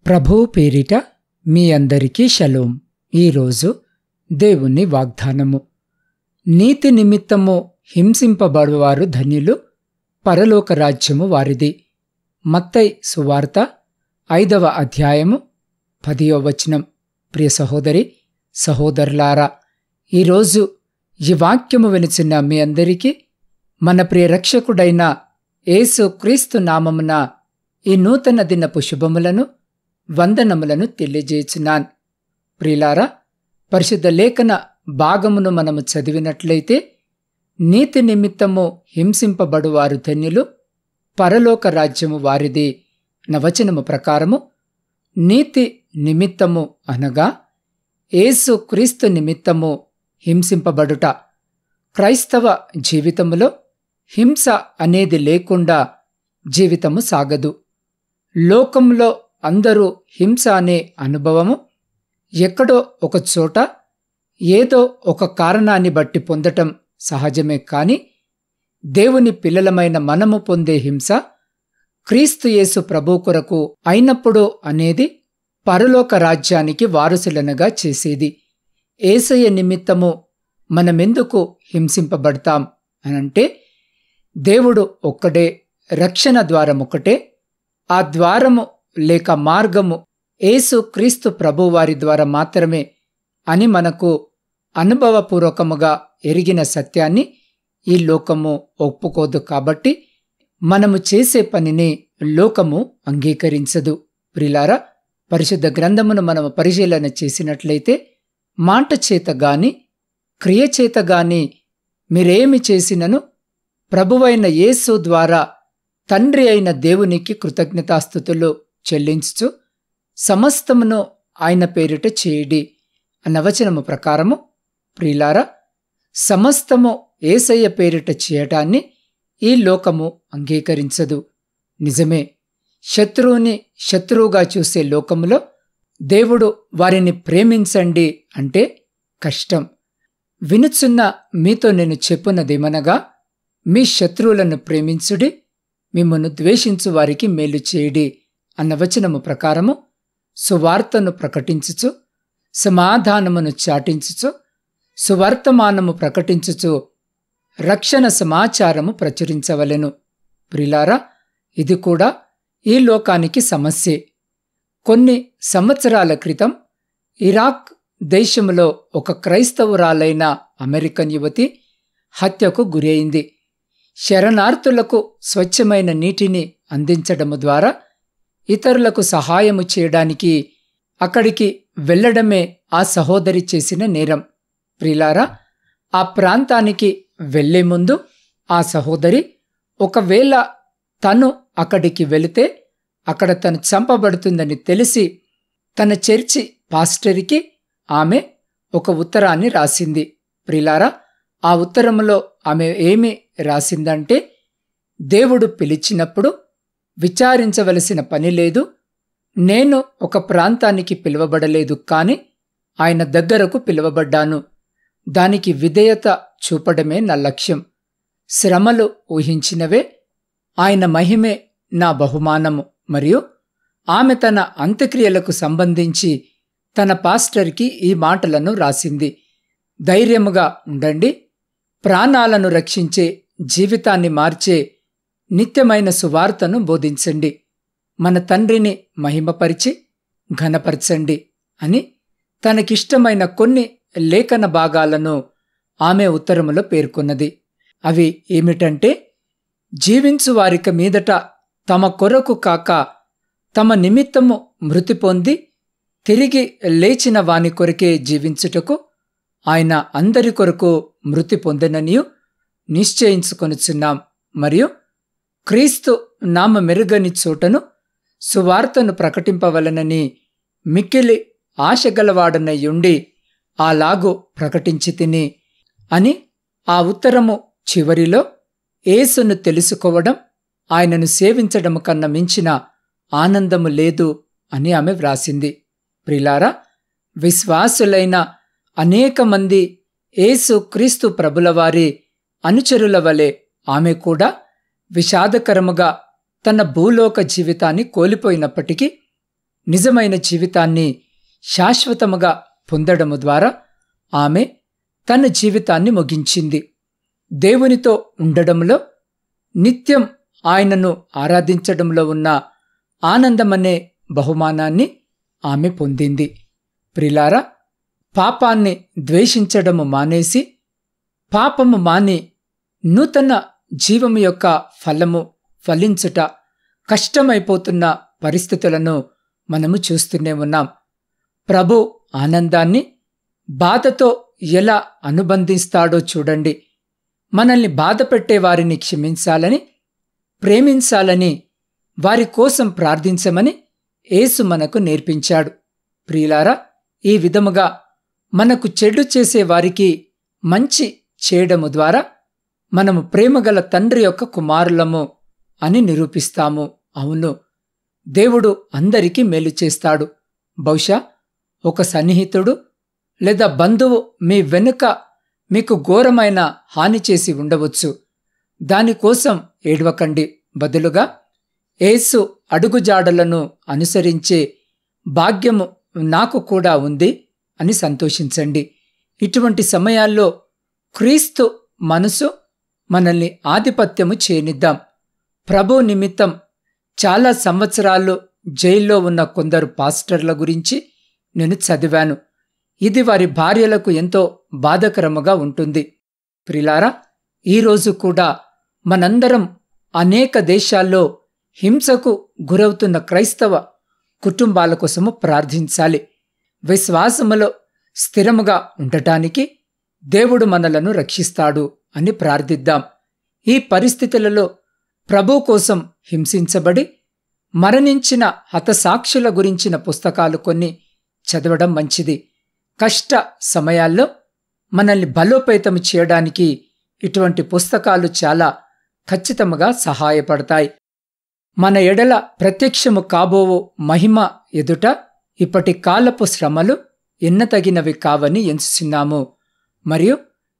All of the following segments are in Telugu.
ప్రభువు పేరిట మీ అందరికీ షలోం. ఈరోజు దేవుని వాగ్దానము. నీతి నిమిత్తము హింసింపబడువారు ధన్యులు, పరలోక రాజ్యము వారిది. మత్తయి సువార్త 5వ అధ్యాయము 10వ వచనం. ప్రియ సహోదరి సహోదరులారా, ఈరోజు ఈ వాక్యము వినిచిన మీ అందరికీ మన ప్రియ రక్షకుడైన యేసు క్రీస్తు నామమున ఈ నూతన దినపు శుభములను వందనములను తెలియజేయుచున్నాను. ప్రియులారా, పరిశుద్ధ లేఖన భాగమును మనము చదివినట్లయితే, నీతి నిమిత్తము హింసింపబడువారు ధన్యులు, పరలోక రాజ్యము వారిది నా వచనము ప్రకారము నీతి నిమిత్తము అనగా యేసు క్రీస్తు నిమిత్తము హింసింపబడుట. క్రైస్తవ జీవితములో హింస అనేది లేకుండా జీవితము సాగదు. లోకంలో అందరూ హింస అనే అనుభవము ఎక్కడో ఒక చోట ఏదో ఒక కారణాన్ని బట్టి పొందటం సహజమే. కాని దేవుని పిల్లలమైన మనము పొందే హింస క్రీస్తు యేసు ప్రభు కొరకు అయినప్పుడు అనేది పరలోక రాజ్యానికి వారసులనుగా చేసేది. యేసయ్య నిమిత్తము మనమెందుకు హింసింపబడతాం అనంటే, దేవుడు ఒక్కడే, రక్షణ ద్వారమొక్కటే. ఆ ద్వారము లేక మార్గము యేసు క్రీస్తు ప్రభువారి ద్వారా మాత్రమే అని మనకు అనుభవపూర్వకముగా ఎరిగిన సత్యాన్ని ఈ లోకము ఒప్పుకోదు. కాబట్టి మనము చేసే పనిని లోకము అంగీకరించదు. ప్రిలారా, పరిశుద్ధ గ్రంథమును మనము పరిశీలన చేసినట్లయితే, మాట చేత గాని క్రియ చేత గాని మీరేమి చేసినను ప్రభువైన యేసు ద్వారా తండ్రి అయిన దేవునికి కృతజ్ఞతాస్తుతులు చెల్లించుచు సమస్తమును ఆయన పేరిట చేయుడి అన్న వచనము ప్రకారము, ప్రియులారా, సమస్తము యేసయ్య పేరిట చేయటాన్ని ఈ లోకము అంగీకరించదు. నిజమే, శత్రువుని శత్రువుగా చూసే లోకములో దేవుడు వారిని ప్రేమించండి అంటే కష్టం. వినుచున్న మీతో నేను చెప్పున్నదేమనగా, మీ శత్రువులను ప్రేమించుడి, మిమ్మను ద్వేషించు వారికి మేలు చేయుడి అన్న వచనము ప్రకారము సువార్తను ప్రకటించుచు, సమాధానమును చాటించుచు, సువర్తమానము ప్రకటించుచు రక్షణ సమాచారము ప్రచురించవలెను. ప్రిలారా, ఇది కూడా ఈ లోకానికి సమస్యే. కొన్ని సంవత్సరాల క్రితం ఇరాక్ దేశములో ఒక క్రైస్తవురాలైన అమెరికన్ యువతి హత్యకు గురైంది. శరణార్థులకు స్వచ్ఛమైన నీటిని అందించడము ద్వారా ఇతరులకు సహాయము చేయడానికి అక్కడికి వెళ్లడమే ఆ సహోదరి చేసిన నేరం. ప్రిలారా, ఆ ప్రాంతానికి వెళ్లే ముందు ఆ సహోదరి ఒకవేళ తను అక్కడికి వెళితే అక్కడ తను చంపబడుతుందని తెలిసి తన చర్చి పాస్టర్కి ఆమె ఒక ఉత్తరాన్ని రాసింది. ప్రిలారా, ఆ ఉత్తరంలో ఆమె ఏమి రాసిందంటే, దేవుడు పిలిచినప్పుడు విచారించవలసిన పని లేదు. నేను ఒక ప్రాంతానికి పిలువబడలేదు, కాని ఆయన దగ్గరకు పిలువబడ్డాను. దానికి విధేయత చూపడమే నా లక్ష్యం. శ్రమలు ఊహించినవే, ఆయన మహిమే నా బహుమానము. మరియు ఆమె తన అంత్యక్రియలకు సంబంధించి తన పాస్టర్కి ఈ మాటలను రాసింది. ధైర్యముగా ఉండండి, ప్రాణాలను రక్షించే, జీవితాన్ని మార్చే నిత్యమైన సువార్తను బోధించండి, మన తండ్రిని మహిమపరిచి ఘనపరచండి అని తనకిష్టమైన కొన్ని లేఖన భాగాలను ఆమె ఉత్తరములో పేర్కొన్నది. అవి ఏమిటంటే, జీవించు వారిక మీదట తమ కొరకు కాక తమ నిమిత్తము మృతి పొంది తిరిగి లేచిన వాని కొరకే జీవించుటకు ఆయన అందరి కొరకు మృతి పొందననియు నిశ్చయించుకొనుచున్నాం. మరియు క్రీస్తు నామ మెరుగని చోటను సువార్తను ప్రకటింపవలనని మిక్కిలి ఆశగలవాడనయ్యుండి అలాగూ ప్రకటించి తిని అని ఆ ఉత్తరము చివరిలో యేసును తెలుసుకోవడం, ఆయనను సేవించడము కన్నా మించిన ఆనందము లేదు అని ఆమె వ్రాసింది. ప్రిలారా, విశ్వాసులైన అనేక మంది యేసు క్రీస్తు ప్రభులవారి అనుచరుల వలె ఆమె కూడా విషాదకరముగా తన భూలోక జీవితాన్ని కోల్పోయినప్పటికీ నిజమైన జీవితాన్ని శాశ్వతముగా పొందడము ద్వారా ఆమె తన జీవితాన్ని ముగించింది. దేవునితో ఉండడంలో, నిత్యం ఆయనను ఆరాధించడంలో ఉన్న ఆనందమనే బహుమానాన్ని ఆమె పొందింది. ప్రిలారా, పాపాన్ని ద్వేషించడము మానేసి, పాపము మాని నూతన జీవము యొక్క ఫలము ఫలించుట కష్టమైపోతున్న పరిస్థితులను మనము చూస్తూనే ఉన్నాం. ప్రభు ఆనందాన్ని బాధతో ఎలా అనుబంధిస్తాడో చూడండి. మనల్ని బాధపెట్టే వారిని క్షమించాలని, ప్రేమించాలని, వారి కోసం ప్రార్థించమని యేసు మనకు నేర్పించాడు. ప్రియులారా, ఈ విధముగా మనకు చెడు చేసే వారికి మంచి చేయడము ద్వారా మనము ప్రేమగల తండ్రి యొక్క కుమారులము అని నిరూపిస్తాము. అవును, దేవుడు అందరికీ మేలు చేస్తాడు. బహుశా ఒక సన్నిహితుడు లేదా బంధువు మీ వెనుక మీకు ఘోరమైన హాని చేసి ఉండవచ్చు. దానికోసం ఏడవకండి. బదులుగా యేసు అడుగుజాడలను అనుసరించే భాగ్యము నాకు కూడా ఉంది అని సంతోషించండి. ఇటువంటి సమయాల్లో క్రీస్తు మనసు మనల్ని ఆధిపత్యము చేయనిద్దాం. ప్రభు నిమిత్తం చాలా సంవత్సరాలు జైల్లో ఉన్న కొందరు పాస్టర్ల గురించి నేను చదివాను. ఇది వారి భార్యలకు ఎంతో బాధకరముగా ఉంటుంది. ప్రిలారా, ఈరోజు కూడా మనందరం అనేక దేశాల్లో హింసకు గురవుతున్న క్రైస్తవ కుటుంబాల కోసము ప్రార్థించాలి. విశ్వాసములో స్థిరముగా ఉండటానికి దేవుడు మనలను రక్షిస్తాడు అని ప్రార్థిద్దాం. ఈ పరిస్థితులలో ప్రభు కోసం హింసించబడి మరణించిన హతసాక్షుల గురించిన పుస్తకాలు కొన్ని చదవడం మంచిది. కష్ట సమయాల్లో మనల్ని బలోపేతం చేయడానికి ఇటువంటి పుస్తకాలు చాలా ఖచ్చితంగా సహాయపడతాయి. మన ఎడల ప్రత్యక్షము కాబోవు మహిమ ఎదుట ఇప్పటి కాలపు శ్రమలు ఎన్నతగినవి కావని ఎంచుచున్నాము. మరియు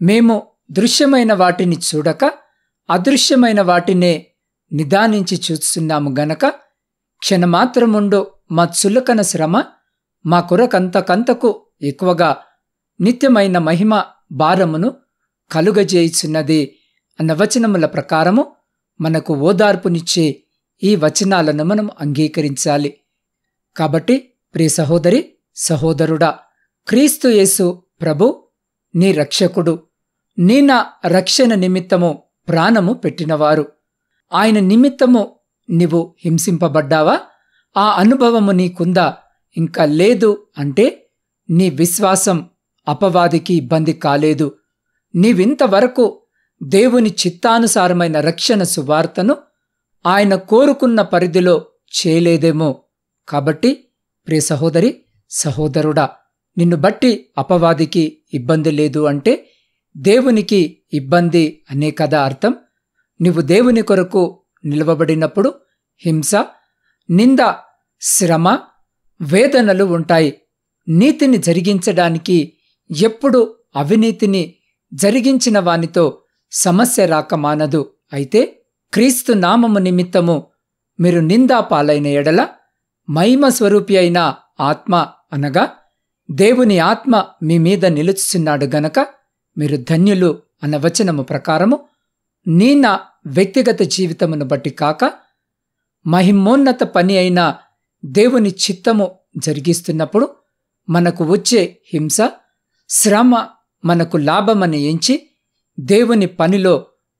మేము దృశ్యమైన వాటిని చూడక అదృశ్యమైన వాటినే నిదానించి చూస్తున్నాము గనక క్షణమాత్రముండు మా చులకన శ్రమ మా కొరకంతకంతకు ఎక్కువగా నిత్యమైన మహిమ భారమును కలుగజేయుచున్నది అన్న వచనముల ప్రకారము మనకు ఓదార్పునిచ్చే ఈ వచనాలను మనం అంగీకరించాలి. కాబట్టి ప్రియ సహోదరి, సహోదరుడా, క్రీస్తు యేసు ప్రభు నీ రక్షకుడు. నీ నా రక్షణ నిమిత్తము ప్రాణము పెట్టినవారు. ఆయన నిమిత్తము నీవు హింసింపబడ్డావా? ఆ అనుభవము నీకుందా? ఇంకా లేదు అంటే నీ విశ్వాసం అపవాదికి ఇబ్బంది కాలేదు. నీవింతవరకు దేవుని చిత్తానుసారమైన రక్షణ సువార్తను ఆయన కోరుకున్న పరిధిలో చేయలేదేమో. కాబట్టి ప్రియ సహోదరి, సహోదరుడా, నిన్ను బట్టి అపవాదికి ఇబ్బంది లేదు అంటే దేవునికి ఇబ్బంది అనే కదా అర్థం. నువ్వు దేవుని కొరకు నిలవబడినప్పుడు హింస, నింద, శ్రమ, వేదనలు ఉంటాయి. నీతిని జరిగించడానికి ఎప్పుడు అవినీతిని జరిగించిన వానితో సమస్య రాక మానదు. అయితే క్రీస్తు నామము నిమిత్తము మీరు నిందా పాలైన ఎడల మహిమ స్వరూపి అయిన ఆత్మ అనగా దేవుని ఆత్మ మీ మీద నిలుచుచున్నాడు గనక మీరు ధన్యులు అన్న వచనము ప్రకారము నీ నా వ్యక్తిగత జీవితమును బట్టి కాక మహిమోన్నత పని అయిన దేవుని చిత్తము జరిగిస్తున్నప్పుడు మనకు వచ్చే హింస, శ్రమ మనకు లాభమని ఎంచి దేవుని పనిలో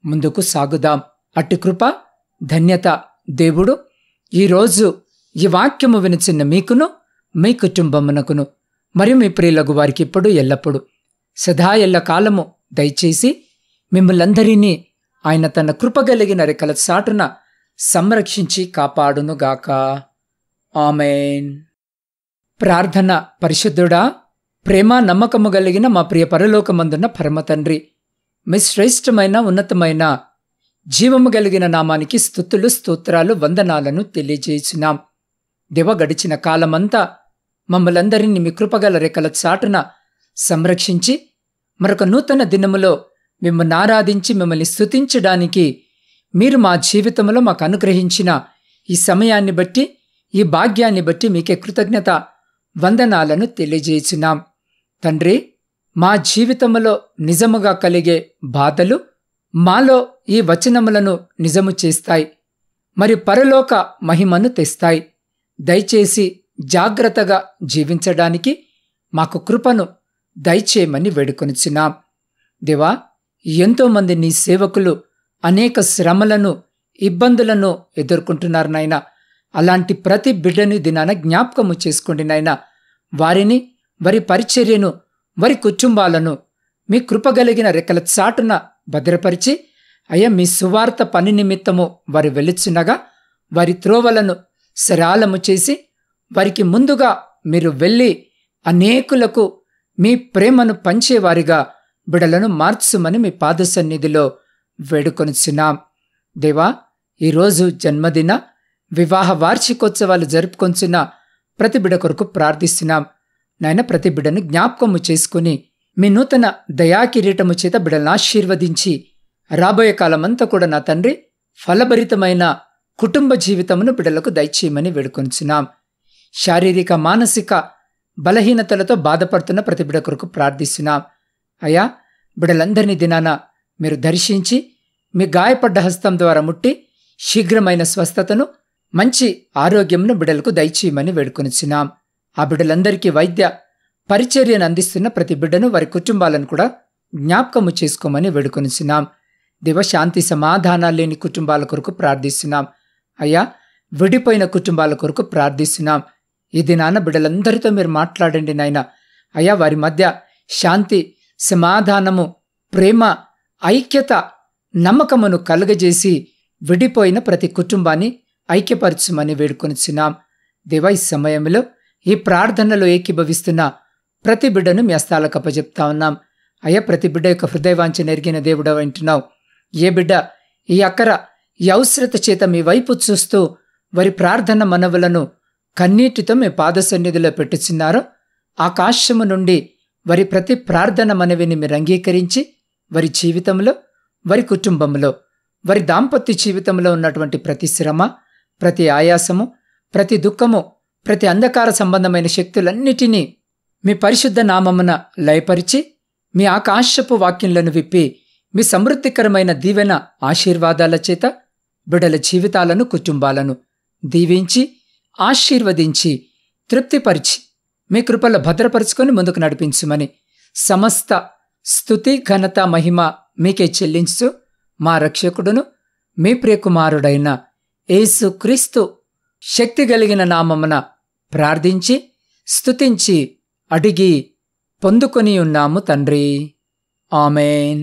ముందుకు సాగుదాం. అట్టి కృప, ధన్యత దేవుడు ఈరోజు ఈ వాక్యము వినిచిన్న మీకును, మీ కుటుంబమునకును మరియు మీ ప్రియులకు వారికి ఇప్పుడు ఎల్లప్పుడు సదా ఎల్ల కాలము దయచేసి మిమ్మల్ందరినీ ఆయన తన కృపగలిగిన రెక్కల చాటున సంరక్షించి కాపాడునుగాక. ఆమేన్. ప్రార్థన. పరిశుద్ధుడా, ప్రేమ నమ్మకము కలిగిన మా ప్రియ పరలోకమందున్న పరమతండ్రి, మీ శ్రేష్టమైన ఉన్నతమైన జీవము కలిగిన నామానికి స్తుతులు, స్తోత్రాలు, వందనాలను తెలియజేయుచున్నాం. దేవ, గడిచిన కాలమంతా మమ్మలందరినీ మీ కృపగల రెక్కల చాటున సంరక్షించి మరొక నూతన దినములో మిమ్మల్ని ఆరాధించి మిమ్మల్ని స్తుతించడానికి మీరు మా జీవితంలో మాకు అనుగ్రహించిన ఈ సమయాన్ని బట్టి, ఈ భాగ్యాన్ని బట్టి మీకే కృతజ్ఞత వందనాలను తెలియజేయుచున్నాం. తండ్రి, మా జీవితంలో నిజముగా కలిగే బాధలు మాలో ఈ వచనములను నిజము చేస్తాయి, మరి పరలోక మహిమను తెస్తాయి. దయచేసి జాగ్రత్తగా జీవించడానికి మాకు కృపను దయచేయమని వేడుకొనుచున్నాం. దేవా, ఎంతోమంది నీ సేవకులు అనేక శ్రమలను, ఇబ్బందులను ఎదుర్కొంటున్నారు నాయనా. అలాంటి ప్రతి బిడ్డని దినాన జ్ఞాపకము చేసుకోండి నాయనా. వారిని, వారి పరిచర్యను, వారి కుటుంబాలను మీ కృపగలిగిన రెక్కల చాటున భద్రపరిచి, అయ్యా, మీ సువార్త పని నిమిత్తము వారు వెలుచున్నగా వారి త్రోవలను సరళము చేసి, వారికి ముందుగా మీరు వెళ్ళి అనేకులకు మీ ప్రేమను పంచేవారిగా బిడలను మార్చుమని మీ పాద సన్నిధిలో వేడుకొనుచున్నాం. దేవా, ఈరోజు జన్మదిన, వివాహ వార్షికోత్సవాలు జరుపుకొంచున్న ప్రతి బిడ కొరకు ప్రార్థిస్తున్నాం నాయన. ప్రతి బిడను జ్ఞాపకము చేసుకుని మీ నూతన దయాకిరీటము చేత బిడలను ఆశీర్వదించి, రాబోయే కాలమంతా కూడా నా తండ్రి ఫలభరితమైన కుటుంబ జీవితమును బిడలకు దయచేయమని వేడుకొంచున్నాం. శారీరక, మానసిక బలహీనతలతో బాధపడుతున్న ప్రతి బిడ కొరకు ప్రార్థిస్తున్నాం. అయ్యా, బిడలందరినీ దినాన మీరు దర్శించి మీ గాయపడ్డ హస్తం ద్వారా ముట్టి శీఘ్రమైన స్వస్థతను, మంచి ఆరోగ్యంను బిడలకు దయచేయమని వేడుకొనిచున్నాం. ఆ బిడ్డలందరికీ వైద్య పరిచర్యను అందిస్తున్న ప్రతి బిడ్డను, వారి కుటుంబాలను కూడా జ్ఞాపకము చేసుకోమని వేడుకొనిచున్నాం. దేవ, శాంతి సమాధానాలు లేని కుటుంబాల కొరకు ప్రార్థిస్తున్నాం. అయ్యా, విడిపోయిన కుటుంబాల కొరకు ప్రార్థిస్తున్నాం. ఈ దినాన బిడ్డలందరితో మీరు మాట్లాడండి నాయన. అయ్యా, వారి మధ్య శాంతి, సమాధానము, ప్రేమ, ఐక్యత, నమ్మకమును కలుగజేసి విడిపోయిన ప్రతి కుటుంబాన్ని ఐక్యపరచుమని వేడుకొనిచున్నాం. దేవ, ఈ సమయంలో ఈ ప్రార్థనలో ఏకీభవిస్తున్న ప్రతి బిడ్డను మీ హస్తాలకు అప్పజెప్తా ఉన్నాం. అయ్యా, ప్రతి బిడ్డ యొక్క హృదయవాంఛ నెరిగిన దేవుడవ వింటున్నావు. ఏ బిడ్డ ఈ అక్కర, ఈ అవసరత చేత మీ వైపు చూస్తూ వారి ప్రార్థన మనవులను కన్నీటితో మీ పాద సన్నిధిలో పెట్టుచున్నారో, ఆకాశము నుండి వారి ప్రతి ప్రార్థన మనవిని మీరు అంగీకరించి వారి జీవితంలో, వారి కుటుంబంలో, వారి దాంపత్య జీవితంలో ఉన్నటువంటి ప్రతి శ్రమ, ప్రతి ఆయాసము, ప్రతి దుఃఖము, ప్రతి అంధకార సంబంధమైన శక్తులన్నిటినీ మీ పరిశుద్ధ నామమున లయపరిచి, మీ ఆకాశపు వాక్యంలను విప్పి, మీ సమృద్ధికరమైన దీవెన ఆశీర్వాదాల చేత బిడల జీవితాలను, కుటుంబాలను దీవించి, ఆశీర్వదించి, తృప్తిపరిచి, మీ కృపలో భద్రపరుచుకొని ముందుకు నడిపించుమని సమస్త స్తుతి, ఘనత, మహిమ మీకే చెల్లించు మా రక్షకుడును మీ ప్రియకుమారుడైన యేసు క్రీస్తు శక్తి కలిగిన నామమున ప్రార్థించి, స్తుతించి, అడిగి పొందుకొని ఉన్నాము తండ్రి. ఆమేన్.